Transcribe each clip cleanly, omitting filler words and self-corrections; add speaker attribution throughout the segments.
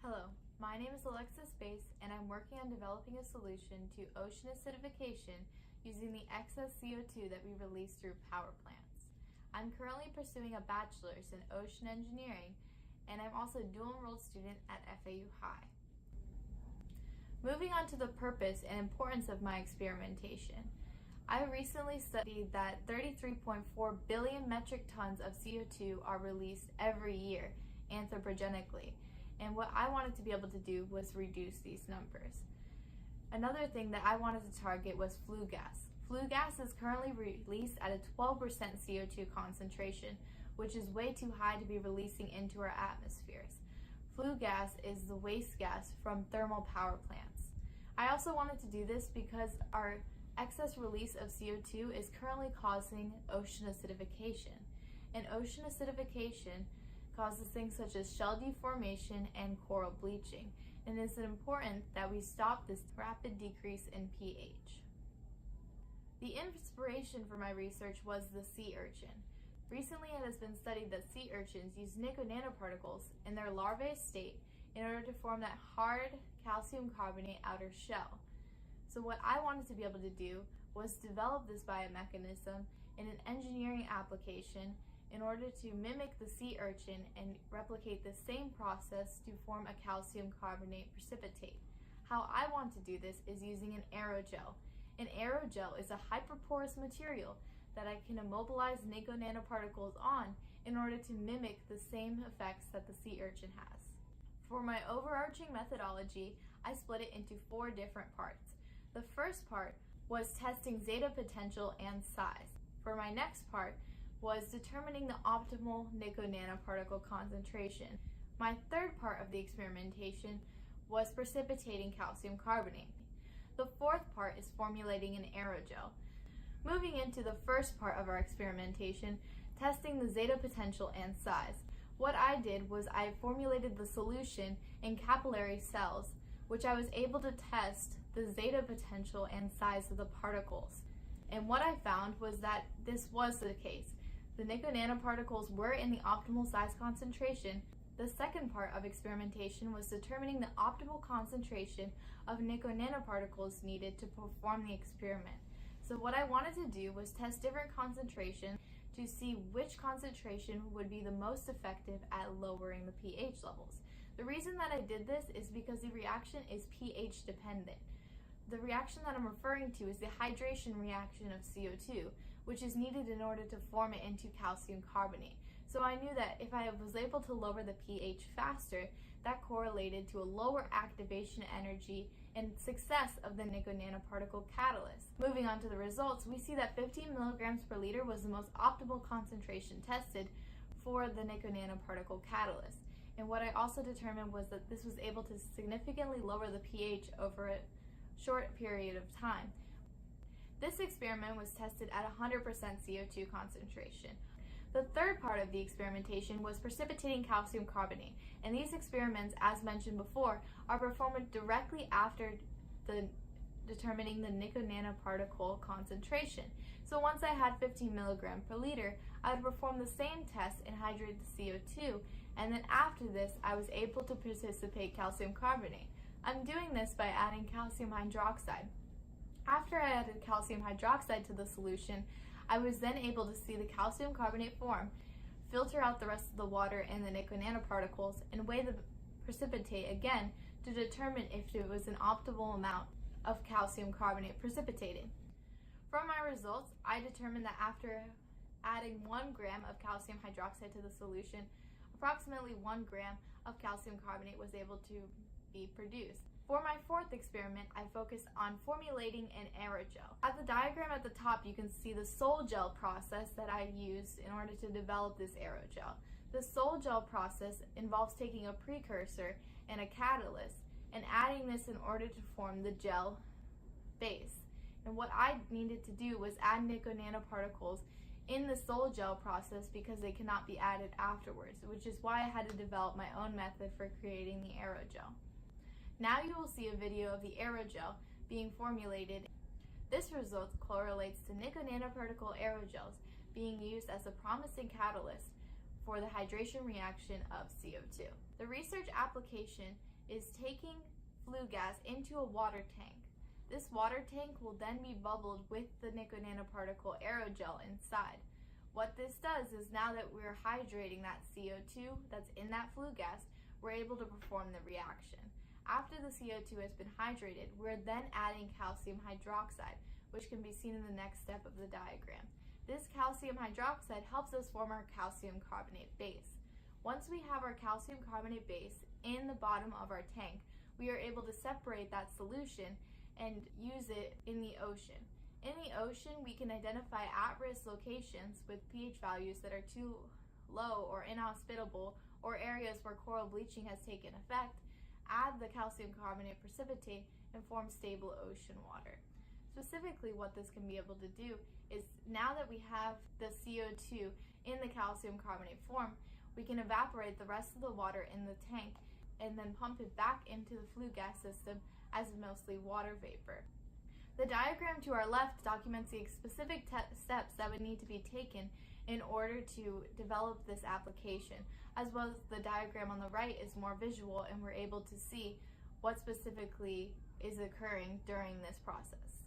Speaker 1: Hello, my name is Alexis and I'm working on developing a solution to ocean acidification using the excess CO2 that we release through power plants. I'm currently pursuing a bachelor's in ocean engineering, and I'm also a dual-enrolled student at FAU High. Moving on to the purpose and importance of my experimentation. I recently studied that 33.4 billion metric tons of CO2 are released every year anthropogenically, and what I wanted to be able to do was reduce these numbers. Another thing that I wanted to target was flue gas. Flue gas is currently released at a 12% CO2 concentration, which is way too high to be releasing into our atmospheres. Flue gas is the waste gas from thermal power plants. I also wanted to do this because our excess release of CO2 is currently causing ocean acidification. And ocean acidification causes things such as shell deformation and coral bleaching, and it's important that we stop this rapid decrease in pH. The inspiration for my research was the sea urchin. Recently, it has been studied that sea urchins use nickel nanoparticles in their larvae state in order to form that hard calcium carbonate outer shell. So what I wanted to be able to do was develop this biomechanism in an engineering application in order to mimic the sea urchin and replicate the same process to form a calcium carbonate precipitate. How I want to do this is using an aerogel. An aerogel is a hyperporous material that I can immobilize nickel nanoparticles on in order to mimic the same effects that the sea urchin has. For my overarching methodology, I split it into 4 different parts. The first part was testing zeta potential and size. For my next part was determining the optimal nickel nanoparticle concentration. My third part of the experimentation was precipitating calcium carbonate. The fourth part is formulating an aerogel. Moving into the first part of our experimentation, testing the zeta potential and size. What I did was I formulated the solution in capillary cells, which I was able to test the zeta potential and size of the particles. And what I found was that this was the case. The nickel nanoparticles were in the optimal size concentration. The second part of experimentation was determining the optimal concentration of nickel nanoparticles needed to perform the experiment. So what I wanted to do was test different concentrations to see which concentration would be the most effective at lowering the pH levels. The reason that I did this is because the reaction is pH dependent. The reaction that I'm referring to is the hydration reaction of CO2, which is needed in order to form it into calcium carbonate. So I knew that if I was able to lower the pH faster, that correlated to a lower activation energy and success of the nickel nanoparticle catalyst. Moving on to the results, we see that 15 milligrams per liter was the most optimal concentration tested for the nickel nanoparticle catalyst. And what I also determined was that this was able to significantly lower the pH over a short period of time. This experiment was tested at 100% CO2 concentration. The third part of the experimentation was precipitating calcium carbonate, and these experiments, as mentioned before, are performed directly after determining the nickel nanoparticle concentration. So once I had 15 milligrams per liter, I would perform the same test and hydrate the CO2, and then after this, I was able to precipitate calcium carbonate. I'm doing this by adding calcium hydroxide. After I added calcium hydroxide to the solution, I was then able to see the calcium carbonate form, filter out the rest of the water and the nickel nanoparticles, and weigh the precipitate again to determine if it was an optimal amount of calcium carbonate precipitated. From my results, I determined that after adding 1 gram of calcium hydroxide to the solution, approximately 1 gram of calcium carbonate was able to be produced. For my fourth experiment, I focused on formulating an aerogel. At the diagram at the top, you can see the sol gel process that I used in order to develop this aerogel. The sol gel process involves taking a precursor and a catalyst and adding this in order to form the gel base. And what I needed to do was add nickel nanoparticles in the sol gel process because they cannot be added afterwards, which is why I had to develop my own method for creating the aerogel. Now you will see a video of the aerogel being formulated. This result correlates to nickel nanoparticle aerogels being used as a promising catalyst for the hydration reaction of CO2. The research application is taking flue gas into a water tank. This water tank will then be bubbled with the nickel nanoparticle aerogel inside. What this does is, now that we're hydrating that CO2 that's in that flue gas, we're able to perform the reaction. After the CO2 has been hydrated, we're then adding calcium hydroxide, which can be seen in the next step of the diagram. This calcium hydroxide helps us form our calcium carbonate base. Once we have our calcium carbonate base in the bottom of our tank, we are able to separate that solution and use it in the ocean. In the ocean, we can identify at-risk locations with pH values that are too low or inhospitable, or areas where coral bleaching has taken effect, add the calcium carbonate precipitate, and form stable ocean water. Specifically, what this can be able to do is, now that we have the CO2 in the calcium carbonate form, we can evaporate the rest of the water in the tank and then pump it back into the flue gas system as mostly water vapor. The diagram to our left documents the specific steps that would need to be taken in order to develop this application, as well as the diagram on the right is more visual, and we're able to see what specifically is occurring during this process.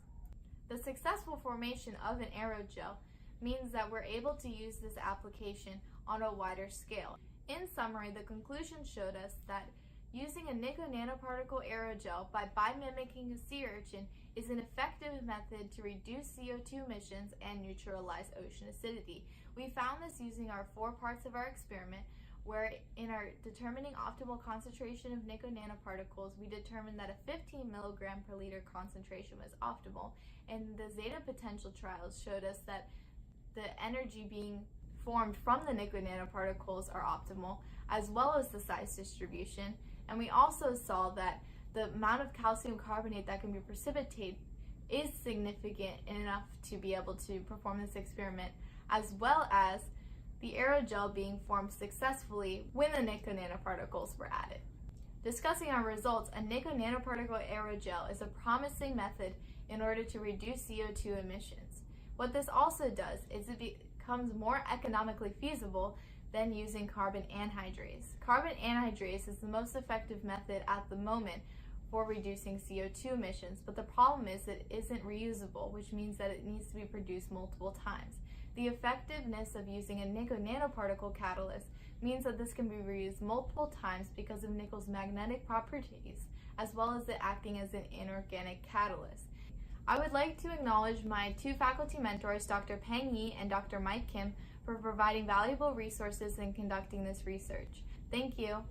Speaker 1: The successful formation of an aerogel means that we're able to use this application on a wider scale. In summary, the conclusion showed us that using a nickel nanoparticle aerogel by mimicking a sea urchin is an effective method to reduce CO2 emissions and neutralize ocean acidity. We found this using our 4 parts of our experiment, where in our determining optimal concentration of nickel nanoparticles, we determined that a 15 milligram per liter concentration was optimal, and the zeta potential trials showed us that the energy being formed from the nickel nanoparticles are optimal, as well as the size distribution. And we also saw that the amount of calcium carbonate that can be precipitated is significant enough to be able to perform this experiment, as well as the aerogel being formed successfully when the nickel nanoparticles were added. Discussing our results, a nickel nanoparticle aerogel is a promising method in order to reduce CO2 emissions. What this also does is it becomes more economically feasible than using carbon anhydrase. Carbon anhydrase is the most effective method at the moment for reducing CO2 emissions, but the problem is it isn't reusable, which means that it needs to be produced multiple times. The effectiveness of using a nickel nanoparticle catalyst means that this can be reused multiple times because of nickel's magnetic properties, as well as it acting as an inorganic catalyst. I would like to acknowledge my 2 faculty mentors, Dr. Peng Yi and Dr. Mike Kim, for providing valuable resources in conducting this research. Thank you.